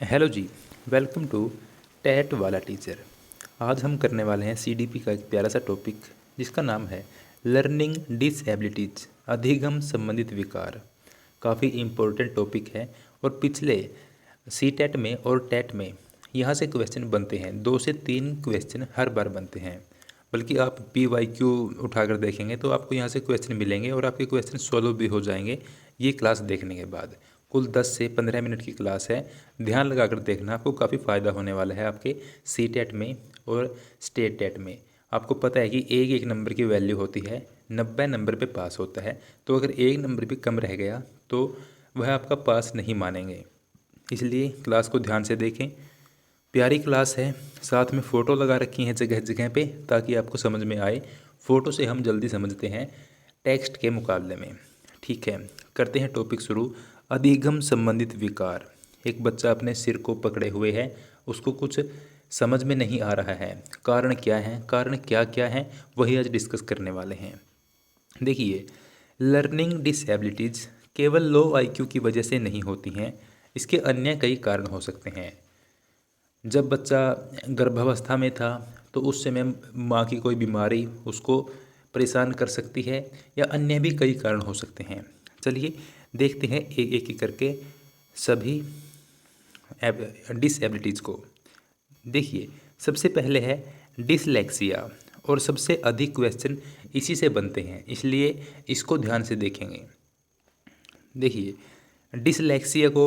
Hello जी। Welcome to TET वाला teacher. आज हम करने वाले हैं सीडीपी का एक प्यारा सा टॉपिक जिसका नाम है लर्निंग डिसएबिलिटीज, अधिगम संबंधित विकार। काफ़ी इम्पोर्टेंट टॉपिक है और पिछले सी टेट में और टेट में यहाँ से क्वेश्चन बनते हैं। 2 से 3 क्वेश्चन हर बार बनते हैं, बल्कि आप PYQ उठाकर देखेंगे तो आपको यहाँ से क्वेश्चन मिलेंगे और आपके क्वेश्चन सॉल्व भी हो जाएंगे ये क्लास देखने के बाद। कुल 10 से 15 मिनट की क्लास है, ध्यान लगाकर देखना, आपको काफ़ी फ़ायदा होने वाला है आपके सी टेट में और स्टेट टेट में। आपको पता है कि एक एक नंबर की वैल्यू होती है, 90 नंबर पे पास होता है, तो अगर एक नंबर भी कम रह गया तो वह आपका पास नहीं मानेंगे। इसलिए क्लास को ध्यान से देखें, प्यारी क्लास है, साथ में फ़ोटो लगा रखी हैं जगह जगह पे ताकि आपको समझ में आए। फ़ोटो से हम जल्दी समझते हैं टेक्स्ट के मुकाबले में। ठीक है, करते हैं टॉपिक शुरू। अधिगम संबंधित विकार। एक बच्चा अपने सिर को पकड़े हुए है, उसको कुछ समझ में नहीं आ रहा है। कारण क्या है, कारण क्या क्या है, वही आज डिस्कस करने वाले हैं। देखिए, लर्निंग डिसेबिलिटीज़ केवल लो IQ की वजह से नहीं होती हैं, इसके अन्य कई कारण हो सकते हैं। जब बच्चा गर्भावस्था में था तो उस समय माँ की कोई बीमारी उसको परेशान कर सकती है, या अन्य भी कई कारण हो सकते हैं। चलिए देखते हैं एक एक करके सभी डिसएबिलिटीज़ को। देखिए, सबसे पहले है डिसलेक्सिया, और सबसे अधिक क्वेश्चन इसी से बनते हैं, इसलिए इसको ध्यान से देखेंगे। देखिए, डिसलेक्सिया को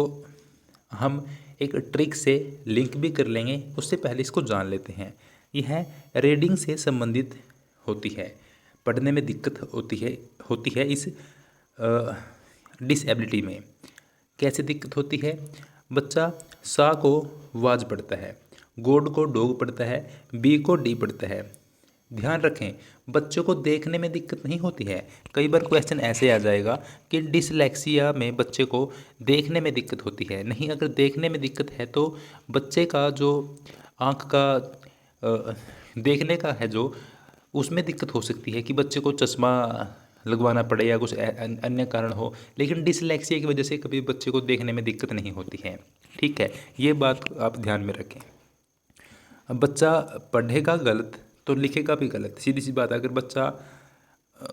हम एक ट्रिक से लिंक भी कर लेंगे, उससे पहले इसको जान लेते हैं। यह रीडिंग से संबंधित होती है, पढ़ने में दिक्कत होती है इस डिसएबिलिटी में। कैसे दिक्कत होती है? बच्चा सा को वाज पढ़ता है, गोड को डोग पढ़ता है, बी को डी पढ़ता है। ध्यान रखें, बच्चों को देखने में दिक्कत नहीं होती है। कई बार क्वेश्चन ऐसे आ जाएगा कि डिसलेक्सिया में बच्चे को देखने में दिक्कत होती है। नहीं, अगर देखने में दिक्कत है तो बच्चे का जो आँख का देखने का है जो, उसमें दिक्कत हो सकती है कि बच्चे को चश्मा लगवाना पड़े या कुछ अन्य कारण हो। लेकिन डिसलेक्सिया की वजह से कभी बच्चे को देखने में दिक्कत नहीं होती है। ठीक है, ये बात आप ध्यान में रखें। अब बच्चा पढ़ेगा गलत तो लिखेगा भी गलत, सीधी सी बात है। अगर बच्चा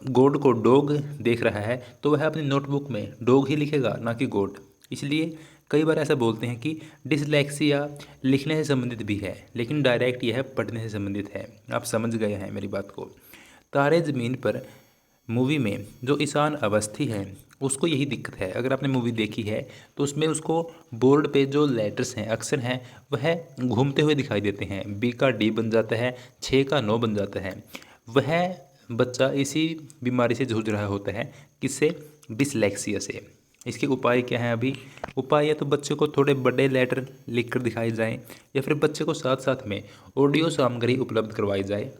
गोड को डोग देख रहा है तो वह अपनी नोटबुक में डोग ही लिखेगा, ना कि गोड। इसलिए कई बार ऐसा बोलते हैं कि डिसलेक्सिया लिखने से संबंधित भी है, लेकिन डायरेक्ट यह पढ़ने से संबंधित है। आप समझ गए हैं मेरी बात को। तारे ज़मीन पर मूवी में जो ईशान अवस्थी है उसको यही दिक्कत है। अगर आपने मूवी देखी है तो उसमें उसको बोर्ड पे जो लेटर्स हैं, अक्षर हैं, वह घूमते हुए दिखाई देते हैं। B का D बन जाता है, 6 का 9 बन जाता है। वह बच्चा इसी बीमारी से जूझ रहा होता है। किससे? डिसलेक्सिया से। इसके उपाय क्या हैं? अभी उपाय या तो बच्चे को थोड़े बड़े लेटर लिख कर दिखाए जाएँ, या फिर बच्चे को साथ साथ में ऑडियो सामग्री उपलब्ध करवाई जाए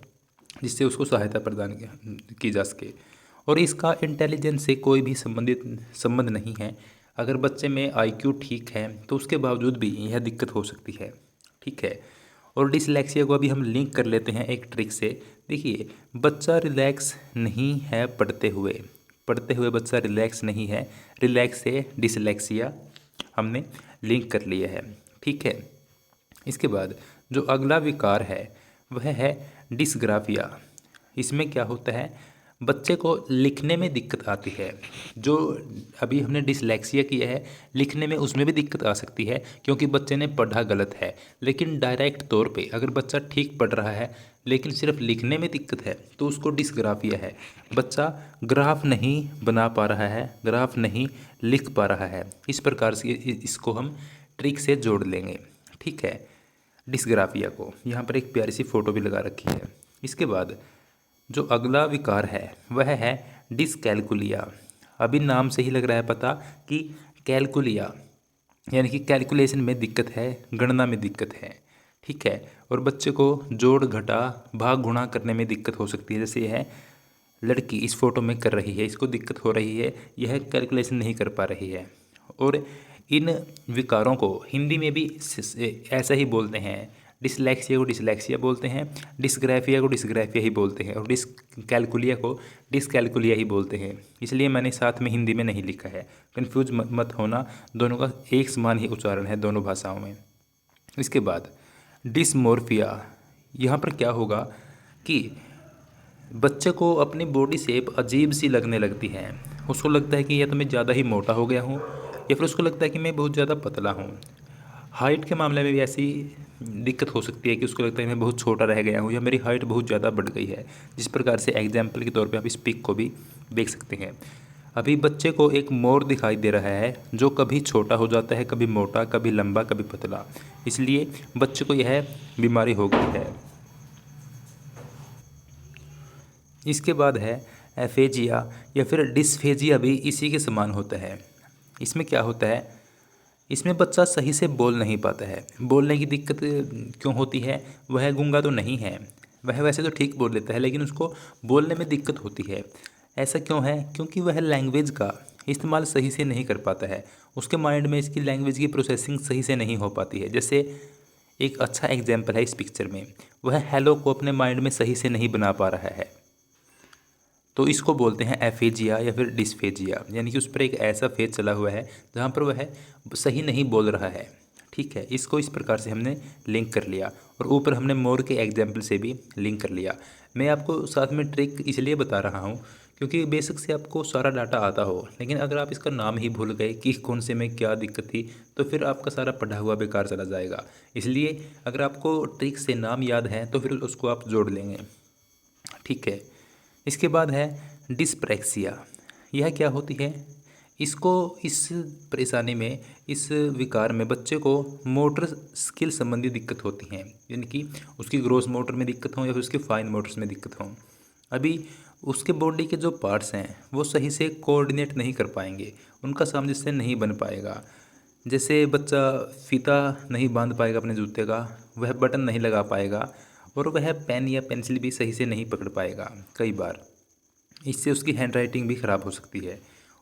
जिससे उसको सहायता प्रदान की जा सके। और इसका इंटेलिजेंस से कोई भी संबंध नहीं है। अगर बच्चे में IQ ठीक है तो उसके बावजूद भी यह दिक्कत हो सकती है। ठीक है, और डिसलेक्सिया को अभी हम लिंक कर लेते हैं एक ट्रिक से। देखिए, बच्चा रिलैक्स नहीं है पढ़ते हुए बच्चा रिलैक्स नहीं है। रिलैक्स से डिसलेक्सिया हमने लिंक कर लिया है। ठीक है, इसके बाद जो अगला विकार है वह है डिसग्राफिया। इसमें क्या होता है? बच्चे को लिखने में दिक्कत आती है। जो अभी हमने डिसलेक्सिया किया है, लिखने में उसमें भी दिक्कत आ सकती है क्योंकि बच्चे ने पढ़ा गलत है। लेकिन डायरेक्ट तौर पे अगर बच्चा ठीक पढ़ रहा है लेकिन सिर्फ लिखने में दिक्कत है तो उसको डिसग्राफिया है। बच्चा ग्राफ नहीं बना पा रहा है, ग्राफ नहीं लिख पा रहा है। इस प्रकार से इसको हम ट्रिक से जोड़ लेंगे। ठीक है, डिसग्राफिया को यहाँ पर एक प्यारी सी फ़ोटो भी लगा रखी है। इसके बाद जो अगला विकार है वह है डिसकैलकुलिया। अभी नाम से ही लग रहा है पता कि कैलकुलिया यानी कि कैलकुलेशन में दिक्कत है, गणना में दिक्कत है। ठीक है, और बच्चे को जोड़ घटा भाग गुणा करने में दिक्कत हो सकती है। जैसे यह लड़की इस फोटो में कर रही है, इसको दिक्कत हो रही है, यह कैलकुलेशन नहीं कर पा रही है। और इन विकारों को हिंदी में भी ऐसा ही बोलते हैं। डिसलेक्सिया को डिसलेक्सिया बोलते हैं, डिसग्राफिया को डिसग्राफिया ही बोलते हैं, और डिसकैलकुलिया को डिसकैलकुलिया ही बोलते हैं। इसलिए मैंने साथ में हिंदी में नहीं लिखा है, कन्फ्यूज मत होना। दोनों का एक समान ही उच्चारण है दोनों भाषाओं में। इसके बाद डिसमोर्फिया, यहाँ पर क्या होगा कि बच्चे को अपनी बॉडी शेप अजीब सी लगने लगती है। उसको लगता है कि या तो मैं ज़्यादा ही मोटा हो गया हूँ या फिर उसको लगता है कि मैं बहुत ज़्यादा पतला हूँ। हाइट के मामले में भी ऐसी दिक्कत हो सकती है कि उसको लगता है मैं बहुत छोटा रह गया हूँ या मेरी हाइट बहुत ज़्यादा बढ़ गई है। जिस प्रकार से एग्जाम्पल के तौर पे आप इस पिक को भी देख सकते हैं। अभी बच्चे को एक मोर दिखाई दे रहा है जो कभी छोटा हो जाता है, कभी मोटा, कभी लंबा, कभी पतला। इसलिए बच्चे को यह बीमारी हो गई है। इसके बाद है एफेजिया या फिर डिस्फेजिया, भी इसी के समान होता है। इसमें क्या होता है, इसमें बच्चा सही से बोल नहीं पाता है। बोलने की दिक्कत क्यों होती है, वह गूंगा तो नहीं है, वह वैसे तो ठीक बोल लेता है लेकिन उसको बोलने में दिक्कत होती है। ऐसा क्यों है, क्योंकि वह लैंग्वेज का इस्तेमाल सही से नहीं कर पाता है। उसके माइंड में इसकी लैंग्वेज की प्रोसेसिंग सही से नहीं हो पाती है। जैसे एक अच्छा एग्जाम्पल है इस पिक्चर में, वह हेलो को अपने माइंड में सही से नहीं बना पा रहा है, तो इसको बोलते हैं एफेजिया या फिर डिस्फेजिया। यानी कि उस पर एक ऐसा फेज चला हुआ है जहाँ पर वह सही नहीं बोल रहा है। ठीक है, इसको इस प्रकार से हमने लिंक कर लिया और ऊपर हमने मोर के एग्जाम्पल से भी लिंक कर लिया। मैं आपको साथ में ट्रिक इसलिए बता रहा हूँ क्योंकि बेसिक से आपको सारा डाटा आता हो, लेकिन अगर आप इसका नाम ही भूल गए कि कौन से में क्या दिक्कत थी तो फिर आपका सारा पढ़ा हुआ बेकार चला जाएगा। इसलिए अगर आपको ट्रिक से नाम याद है तो फिर उसको आप जोड़ लेंगे। ठीक है, इसके बाद है डिस्प्रैक्सिया। यह क्या होती है, इसको इस परेशानी में, इस विकार में बच्चे को मोटर स्किल संबंधी दिक्कत होती हैं। यानी कि उसकी ग्रोस मोटर में दिक्कत हो या फिर उसके फाइन मोटर्स में दिक्कत हो। अभी उसके बॉडी के जो पार्ट्स हैं वो सही से कोऑर्डिनेट नहीं कर पाएंगे, उनका सामंजस्य नहीं बन पाएगा। जैसे बच्चा फीता नहीं बांध पाएगा अपने जूते का, वह बटन नहीं लगा पाएगा और वह पेन या पेंसिल भी सही से नहीं पकड़ पाएगा कई बार। इससे उसकी हैंड राइटिंग भी ख़राब हो सकती है।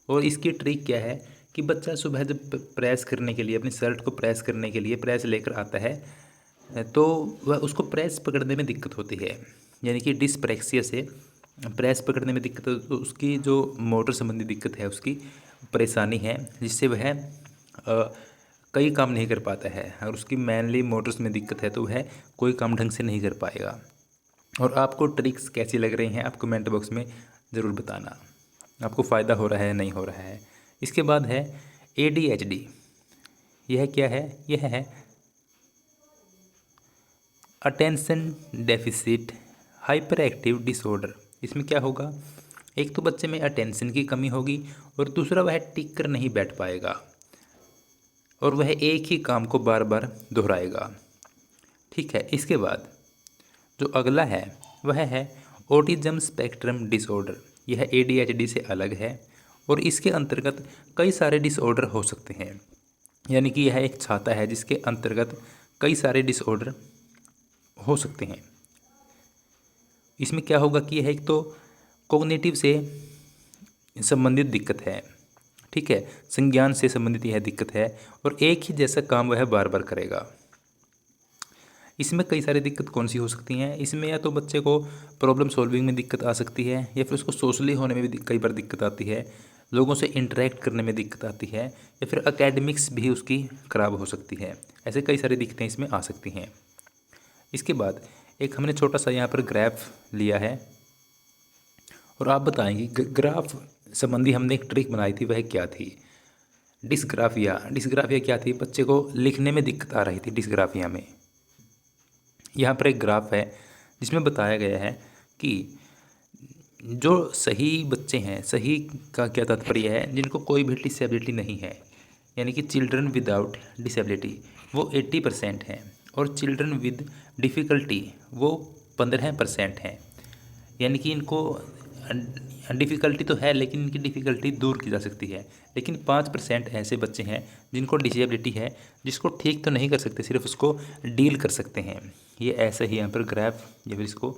और इसकी ट्रिक क्या है कि बच्चा सुबह जब प्रेस करने के लिए, अपनी शर्ट को प्रेस करने के लिए प्रेस लेकर आता है तो वह उसको प्रेस पकड़ने में दिक्कत होती है। यानी कि डिस्प्रैक्सिया से प्रेस पकड़ने में दिक्कत, तो उसकी जो मोटर संबंधी दिक्कत है, उसकी परेशानी है, जिससे वह कई काम नहीं कर पाता है। और उसकी मेनली मोटर्स में दिक्कत है तो वह कोई काम ढंग से नहीं कर पाएगा। और आपको ट्रिक्स कैसी लग रही हैं आप कमेंट बॉक्स में ज़रूर बताना, आपको फ़ायदा हो रहा है नहीं हो रहा है। इसके बाद है ADHD। यह क्या है, यह है attention deficit hyper active disorder. इसमें क्या होगा, एक तो बच्चे में अटेंशन की कमी होगी और दूसरा वह टिक कर नहीं बैठ पाएगा और वह एक ही काम को बार बार दोहराएगा। ठीक है, इसके बाद जो अगला है वह है ऑटिज्म स्पेक्ट्रम डिसऑर्डर। यह ADHD से अलग है और इसके अंतर्गत कई सारे डिसऑर्डर हो सकते हैं। यानी कि यह एक छाता है जिसके अंतर्गत कई सारे डिसऑर्डर हो सकते हैं। इसमें क्या होगा कि यह एक तो कॉग्निटिव से संबंधित दिक्कत है। ठीक है, संज्ञान से संबंधित यह दिक्कत है और एक ही जैसा काम वह बार बार करेगा। इसमें कई सारी दिक्कत कौन सी हो सकती हैं, इसमें या तो बच्चे को प्रॉब्लम सॉल्विंग में दिक्कत आ सकती है या फिर उसको सोशली होने में भी कई बार दिक्कत आती है, लोगों से इंटरेक्ट करने में दिक्कत आती है या फिर एकेडमिक्स भी उसकी ख़राब हो सकती है। ऐसे कई सारी दिक्कतें इसमें आ सकती हैं। इसके बाद एक हमने छोटा सा यहाँ पर ग्राफ लिया है और आप बताएंगे ग्राफ संबंधी हमने एक ट्रिक बनाई थी, वह क्या थी। डिस्ग्राफिया, डिस्ग्राफिया क्या थी, बच्चे को लिखने में दिक्कत आ रही थी डिस्ग्राफिया में। यहाँ पर एक ग्राफ है जिसमें बताया गया है कि जो सही बच्चे हैं, सही का क्या तात्पर्य है, जिनको कोई भी डिसेबिलिटी नहीं है, यानी कि चिल्ड्रन विदाउट डिसेबिलिटी वो 80% हैं और चिल्ड्रन विद डिफ़िकल्टी वो 15% हैं। यानी कि इनको डिफ़िकल्टी तो है लेकिन इनकी डिफ़िकल्टी दूर की जा सकती है। लेकिन 5% ऐसे बच्चे हैं जिनको डिसेबिलिटी है, जिसको ठीक तो नहीं कर सकते, सिर्फ उसको डील कर सकते हैं। ये ऐसे ही यहाँ पर ग्राफ या फिर इसको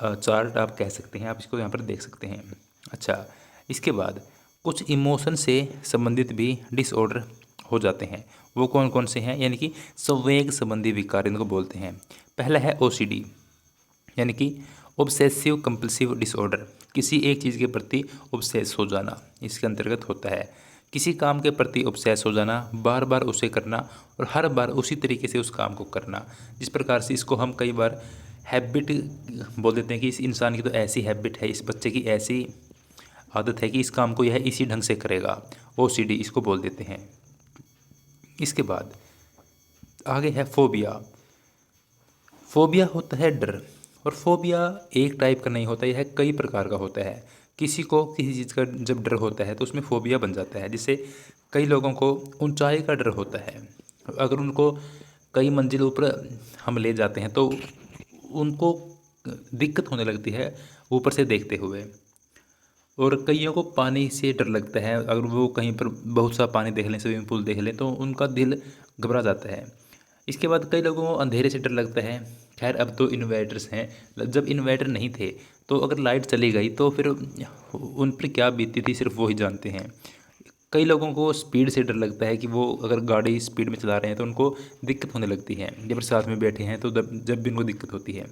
चार्ट आप कह सकते हैं, आप इसको यहाँ पर देख सकते हैं। अच्छा, इसके बाद कुछ इमोशन से संबंधित भी डिसऑर्डर हो जाते हैं। वो कौन कौन से हैं, यानी कि संवेग संबंधी विकार इनको बोलते हैं। पहला है OCD, यानी कि ऑब्सेसिव कंपल्सिव डिसऑर्डर, किसी एक चीज़ के प्रति ऑब्सेस हो जाना इसके अंतर्गत होता है। किसी काम के प्रति ऑब्सेस हो जाना, बार बार उसे करना और हर बार उसी तरीके से उस काम को करना। जिस प्रकार से इसको हम कई बार हैबिट बोल देते हैं कि इस इंसान की तो ऐसी हैबिट है, इस बच्चे की ऐसी आदत है कि इस काम को यह इसी ढंग से करेगा, OCD इसको बोल देते हैं। इसके बाद आगे है फोबिया। फोबिया होता है डर, और फोबिया एक टाइप का नहीं होता, यह कई प्रकार का होता है। किसी को किसी चीज़ का जब डर होता है तो उसमें फोबिया बन जाता है। जिससे कई लोगों को ऊंचाई का डर होता है, अगर उनको कई मंजिल ऊपर हम ले जाते हैं तो उनको दिक्कत होने लगती है ऊपर से देखते हुए। और कईयों को पानी से डर लगता है, अगर वो कहीं पर बहुत सा पानी देख लें, स्विमिंग पूल देख लें तो उनका दिल घबरा जाता है। इसके बाद कई लोगों को अंधेरे से डर लगता है। खैर अब तो इन्वर्टर्स हैं, जब इन्वर्टर नहीं थे तो अगर लाइट चली गई तो फिर उन पर क्या बीतती थी सिर्फ वो ही जानते हैं। कई लोगों को स्पीड से डर लगता है कि वो अगर गाड़ी स्पीड में चला रहे हैं तो उनको दिक्कत होने लगती है, जब साथ में बैठे हैं तो जब भी उनको दिक्कत होती है।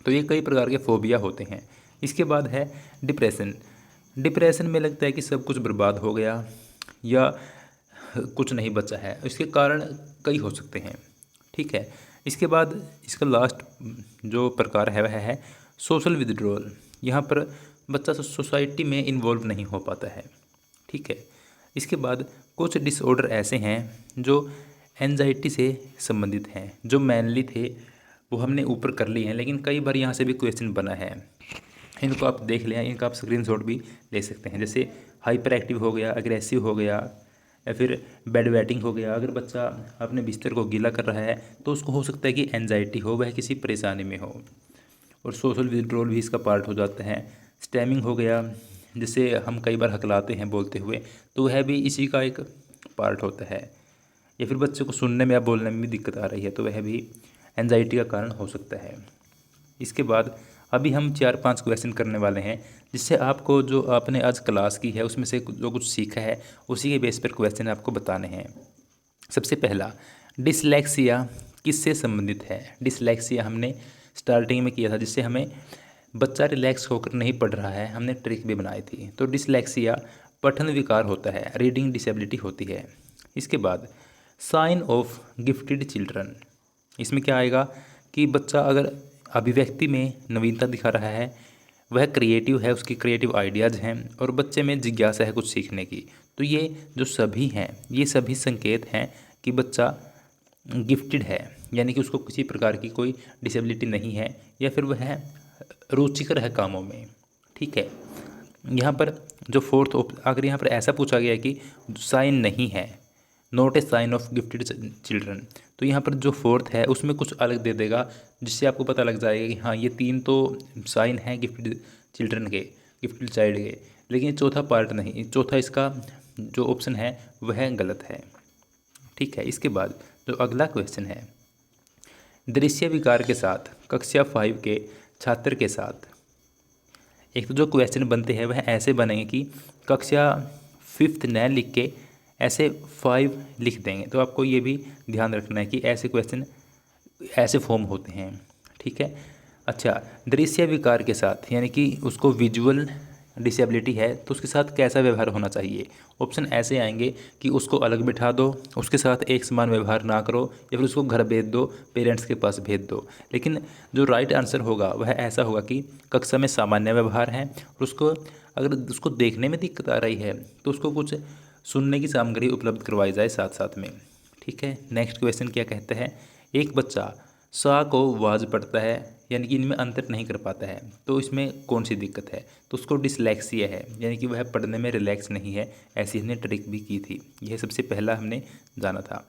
तो ये कई प्रकार के फोबिया होते हैं। इसके बाद है डिप्रेशन। डिप्रेशन में लगता है कि सब कुछ बर्बाद हो गया या कुछ नहीं बचा है। इसके कारण कई हो सकते हैं, ठीक है। इसके बाद इसका लास्ट जो प्रकार है वह है सोशल विथड्रॉल। यहाँ पर बच्चा सोसाइटी में इन्वॉल्व नहीं हो पाता है, ठीक है। इसके बाद कुछ डिसऑर्डर ऐसे हैं जो एंजाइटी से संबंधित हैं, जो मेनली थे वो हमने ऊपर कर लिए हैं, लेकिन कई बार यहाँ से भी क्वेश्चन बना है। इनको आप देख लें, इनका आप स्क्रीनशॉट भी ले सकते हैं। जैसे हाइपर एक्टिव हो गया, अग्रेसिव हो गया, या फिर बेड वेटिंग हो गया। अगर बच्चा अपने बिस्तर को गीला कर रहा है तो उसको हो सकता है कि एंजाइटी हो, वह किसी परेशानी में हो। और सोशल विथड्रॉल भी इसका पार्ट हो जाता है। स्टैमिंग हो गया, जिसे हम कई बार हकलाते हैं बोलते हुए, तो वह भी इसी का एक पार्ट होता है। या फिर बच्चे को सुनने में या बोलने में भी दिक्कत आ रही है तो वह भी एंजाइटी का कारण हो सकता है। इसके बाद अभी हम 4-5 क्वेश्चन करने वाले हैं, जिससे आपको जो आपने आज क्लास की है उसमें से जो कुछ सीखा है उसी के बेस पर क्वेश्चन आपको बताने हैं। सबसे पहला, डिसलेक्सिया किससे संबंधित है? डिसलेक्सिया हमने स्टार्टिंग में किया था, जिससे हमें बच्चा रिलैक्स होकर नहीं पढ़ रहा है, हमने ट्रिक भी बनाई थी। तो डिसलेक्सिया पठन विकार होता है, रीडिंग डिसेबिलिटी होती है। इसके बाद साइन ऑफ गिफ्टेड चिल्ड्रन, इसमें क्या आएगा कि बच्चा अगर अभिव्यक्ति में नवीनता दिखा रहा है, वह क्रिएटिव है, उसकी क्रिएटिव आइडियाज़ हैं और बच्चे में जिज्ञासा है कुछ सीखने की, तो ये जो सभी हैं ये सभी संकेत हैं कि बच्चा गिफ्टेड है, यानी कि उसको किसी प्रकार की कोई डिसेबिलिटी नहीं है या फिर वह रुचिकर है कामों में, ठीक है। यहाँ पर जो फोर्थ अगर यहाँ पर ऐसा पूछा गया है कि साइन नहीं है, not a sign of gifted children, तो यहाँ पर जो फोर्थ है उसमें कुछ अलग दे देगा, जिससे आपको पता लग जाएगा कि हाँ ये 3 तो साइन हैं गिफ्टेड चिल्ड्रन के, गिफ्टेड चाइल्ड के, लेकिन चौथा पार्ट नहीं, चौथा इसका जो ऑप्शन है वह गलत है, ठीक है। इसके बाद जो अगला क्वेश्चन है, दृश्य विकार के साथ कक्षा 5 के छात्र के साथ, एक तो जो क्वेश्चन बनते हैं वह ऐसे बनेंगे कि कक्षा 5th न लिख के ऐसे 5 लिख देंगे। तो आपको ये भी ध्यान रखना है कि ऐसे क्वेश्चन ऐसे फॉर्म होते हैं, ठीक है। अच्छा, दृश्य विकार के साथ यानी कि उसको विजुअल डिसेबिलिटी है तो उसके साथ कैसा व्यवहार होना चाहिए? ऑप्शन ऐसे आएंगे कि उसको अलग बिठा दो, उसके साथ एक समान व्यवहार ना करो, या फिर उसको घर भेज दो, पेरेंट्स के पास भेज दो। लेकिन जो राइट आंसर होगा वह ऐसा होगा कि कक्षा में सामान्य व्यवहार है और उसको अगर उसको देखने में दिक्कत आ रही है तो उसको कुछ सुनने की सामग्री उपलब्ध करवाई जाए साथ साथ में, ठीक है। नेक्स्ट क्वेश्चन क्या कहता है, एक बच्चा सा को वाज पढ़ता है यानी कि इनमें अंतर नहीं कर पाता है, तो इसमें कौन सी दिक्कत है? तो उसको डिसलेक्सिया है, यानी कि वह पढ़ने में रिलैक्स नहीं है। ऐसी हमने ट्रिक भी की थी, यह सबसे पहला हमने जाना था।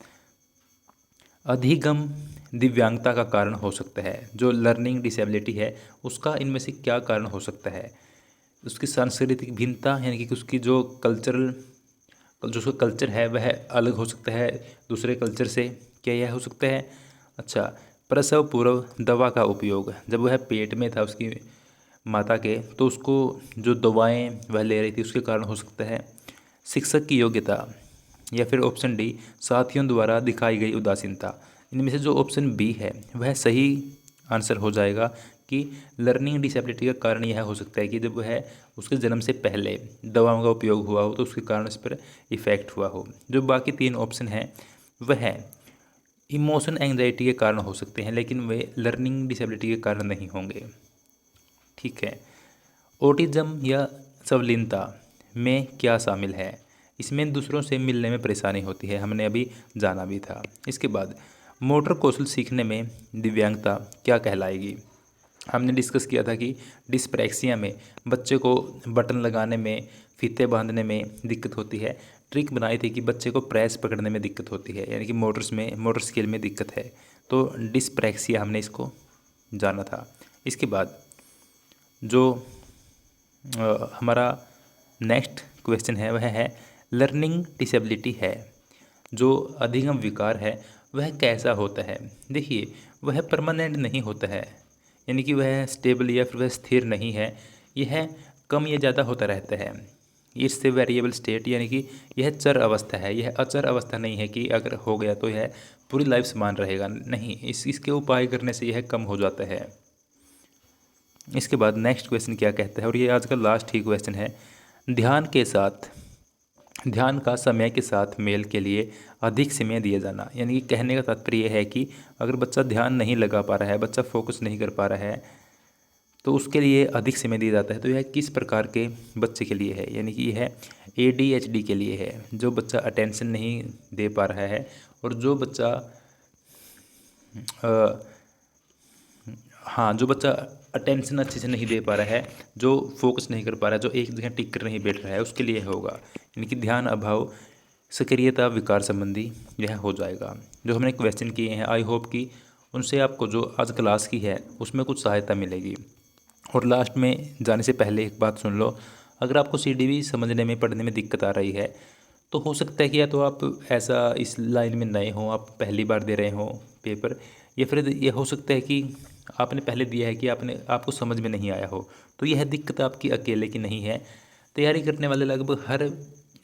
अधिगम दिव्यांगता का कारण हो सकता है, जो लर्निंग डिसेबिलिटी है उसका इनमें से क्या कारण हो सकता है? उसकी सांस्कृतिक भिन्नता, यानी कि उसकी जो उसका कल्चर है वह अलग हो सकता है दूसरे कल्चर से, क्या यह हो सकता है? अच्छा, प्रसव पूर्व दवा का उपयोग, जब वह पेट में था उसकी माता के तो उसको जो दवाएं वह ले रही थी उसके कारण हो सकता है। शिक्षक की योग्यता, या फिर ऑप्शन डी साथियों द्वारा दिखाई गई उदासीनता। इनमें से जो ऑप्शन बी है वह सही आंसर हो जाएगा, कि लर्निंग डिसेबिलिटी का कारण यह हो सकता है कि जब वह उसके जन्म से पहले दवाओं का उपयोग हुआ हो तो उसके कारण उस पर इफ़ेक्ट हुआ हो। जो बाकी 3 ऑप्शन हैं वह इमोशन एंग्जाइटी के कारण हो सकते हैं, लेकिन वे लर्निंग डिसेबिलिटी के कारण नहीं होंगे। ठीक है। ऑटिज्म या संवलीनता में क्या शामिल है? इसमें दूसरों से मिलने में परेशानी होती है, हमने अभी जाना भी था। इसके बाद मोटर कौशल सीखने में दिव्यांगता क्या कहलाएगी? हमने डिस्कस किया था कि डिस्प्रैक्सिया में बच्चे को बटन लगाने में, फीते बांधने में दिक्कत होती है। ट्रिक बनाई थी कि बच्चे को प्रेस पकड़ने में दिक्कत होती है, यानी कि मोटर स्किल में दिक्कत है। तो डिस्प्रैक्सिया हमने इसको जाना था। इसके बाद जो हमारा नेक्स्ट क्वेश्चन है वह है लर्निंग डिसेबिलिटी है जो अधिगम विकार है वह कैसा होता है? देखिए, वह परमानेंट नहीं होता है, यानी कि वह स्टेबल या फिर वह स्थिर नहीं है। यह कम या ज़्यादा होता रहता है। इससे वेरिएबल स्टेट, यानी कि यह चर अवस्था है, यह अचर अवस्था नहीं है कि अगर हो गया तो यह पूरी लाइफ समान रहेगा। नहीं, इसके उपाय करने से यह कम हो जाता है। इसके बाद नेक्स्ट क्वेश्चन क्या कहता है, और ये आज का लास्ट ही क्वेश्चन है। ध्यान का समय के साथ मेल के लिए अधिक समय दिया जाना, यानी कि कहने का तात्पर्य यह है कि अगर बच्चा ध्यान नहीं लगा पा रहा है, बच्चा फोकस नहीं कर पा रहा है, तो उसके लिए अधिक समय दिया जाता है। तो यह किस प्रकार के बच्चे के लिए है? यानी कि यह ADHD के लिए है, जो बच्चा अटेंशन नहीं दे पा रहा है और जो बच्चा जो बच्चा अटेंशन अच्छे से नहीं दे पा रहा है, जो फोकस नहीं कर पा रहा है, जो एक जगह टिक कर नहीं बैठ रहा है, उसके लिए होगा। यानी कि ध्यान अभाव सक्रियता विकार संबंधी यह हो जाएगा। जो हमने क्वेश्चन किए हैं, आई होप कि उनसे आपको जो आज क्लास की है उसमें कुछ सहायता मिलेगी। और लास्ट में जाने से पहले एक बात सुन लो, अगर आपको CDV समझने में, पढ़ने में दिक्कत आ रही है तो हो सकता है कि या तो आप ऐसा इस लाइन में नए हों, आप पहली बार दे रहे हों पेपर, या फिर यह हो सकता है कि आपने पहले दिया है कि आपको समझ में नहीं आया हो। तो यह दिक्कत आपकी अकेले की नहीं है, तैयारी करने वाले लगभग हर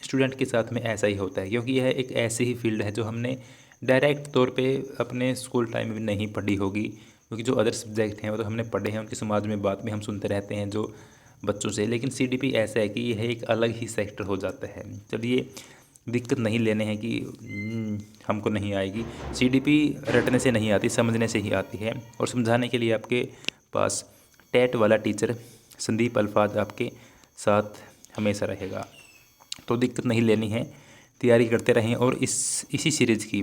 स्टूडेंट के साथ में ऐसा ही होता है, क्योंकि यह एक ऐसी ही फील्ड है जो हमने डायरेक्ट तौर पे अपने स्कूल टाइम में नहीं पढ़ी होगी, क्योंकि जो अदर सब्जेक्ट हैं वो तो हमने पढ़े हैं, उनके समाज में बात में हम सुनते रहते हैं जो बच्चों से। लेकिन CDP ऐसा है कि यह एक अलग ही सेक्टर हो जाता है। चलिए, दिक्कत नहीं लेने हैं कि हमको नहीं आएगी। CDP रटने से नहीं आती, समझने से ही आती है। और समझाने के लिए आपके पास टेट वाला टीचर संदीप अल्फाज आपके साथ हमेशा रहेगा। तो दिक्कत नहीं लेनी है, तैयारी करते रहें। और इसी सीरीज़ की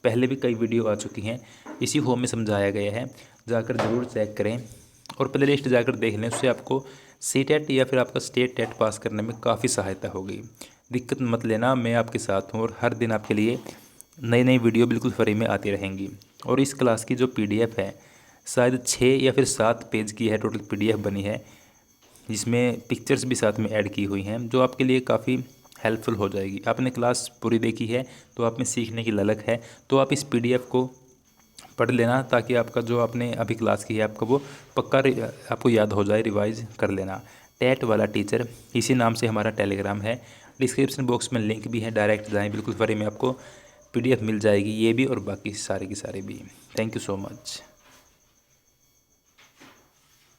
पहले भी कई वीडियो आ चुकी हैं, इसी फॉर्म में समझाया गया है, जाकर ज़रूर चेक करें और प्ले लिस्ट जाकर देख लें। उससे आपको CTET या फिर आपका स्टेट टेट पास करने में काफ़ी सहायता होगी। दिक्कत मत लेना, मैं आपके साथ हूँ और हर दिन आपके लिए नई नई वीडियो बिल्कुल फ्री में आती रहेंगी। और इस क्लास की जो PDF है, शायद 6 या फिर 7 पेज की है टोटल PDF बनी है, जिसमें पिक्चर्स भी साथ में ऐड की हुई हैं, जो आपके लिए काफ़ी हेल्पफुल हो जाएगी। आपने क्लास पूरी देखी है तो आप में सीखने की ललक है, तो आप इस PDF को पढ़ लेना, ताकि आपका जो आपने अभी क्लास की है आपका वो पक्का आपको याद हो जाए, रिवाइज कर लेना। टेट वाला टीचर, इसी नाम से हमारा टेलीग्राम है। डिस्क्रिप्शन बॉक्स में लिंक भी है, डायरेक्ट जाएँ, बिल्कुल फ्री में आपको PDF मिल जाएगी, ये भी और बाकी सारे की सारे भी। Thank you so much.